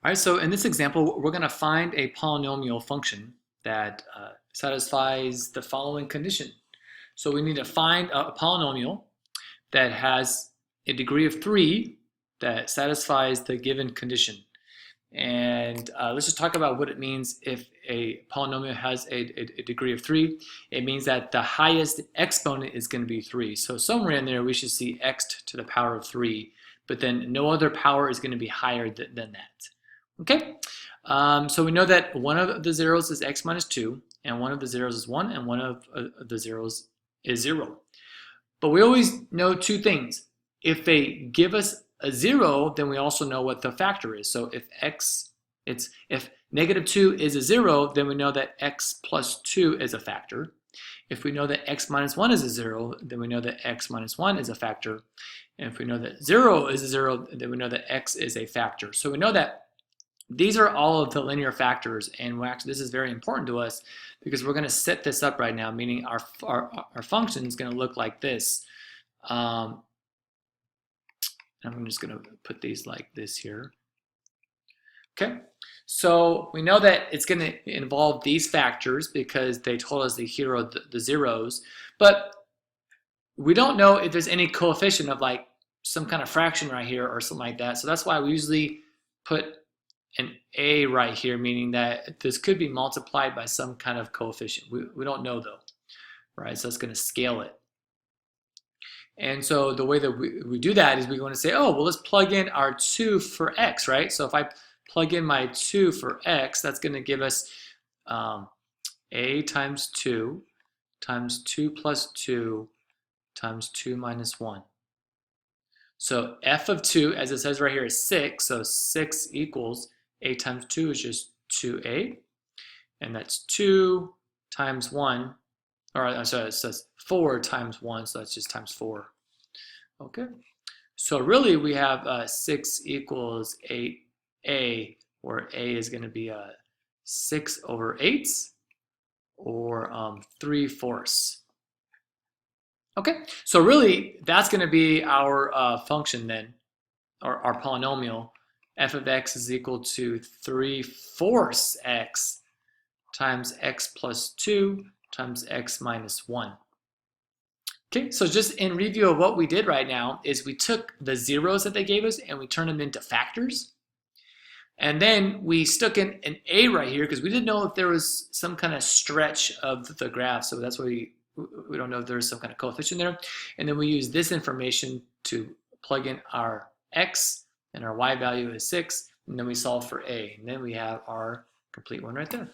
All right, so in this example, we're going to find a polynomial function that satisfies the following condition. So we need to find a polynomial that has a degree of 3 that satisfies the given condition. And let's just talk about what it means if a polynomial has a degree of 3. It means that the highest exponent is going to be 3. So somewhere in there we should see x to the power of 3, but then no other power is going to be higher than that. Okay, so we know that one of the zeros is x minus 2, and one of the zeros is 1, and one of the zeros is 0. But we always know two things. If they give us a 0, then we also know what the factor is. So if if negative 2 is a 0, then we know that x plus 2 is a factor. If we know that x minus 1 is a 0, then we know that x minus 1 is a factor. And if we know that 0 is a 0, then we know that x is a factor. So we know that these are all of the linear factors, and this is very important to us because we're going to set this up right now, meaning our function is going to look like this. I'm just going to put these like this here. Okay, so we know that it's going to involve these factors because they told us here are the zeros, but we don't know if there's any coefficient of like some kind of fraction right here or something like that. So that's why we usually put an a right here, meaning that this could be multiplied by some kind of coefficient. We don't know though, right? So it's going to scale it. And so the way that we do that is we want to say, oh, well, let's plug in our 2 for x, right? So if I plug in my 2 for x, that's going to give us a times 2 times 2 plus 2 times 2 minus 1. So f of 2, as it says right here, is 6. So 6 equals a times 2 is just 2a. And that's 2 times 1. Or I'm sorry, it says 4 times 1, so that's just times 4. Okay. So really we have 6 equals 8a, where a is going to be 6 over 8, or 3/4. Okay, so really that's going to be our function then, or our polynomial. F of x is equal to 3/4 x times x plus 2 times x minus 1. Okay, so just in review of what we did right now is we took the zeros that they gave us and we turned them into factors. And then we stuck in an a right here because we didn't know if there was some kind of stretch of the graph. So that's why we don't know if there's some kind of coefficient there. And then we use this information to plug in our x, and our y value is 6. And then we solve for a. And then we have our complete one right there.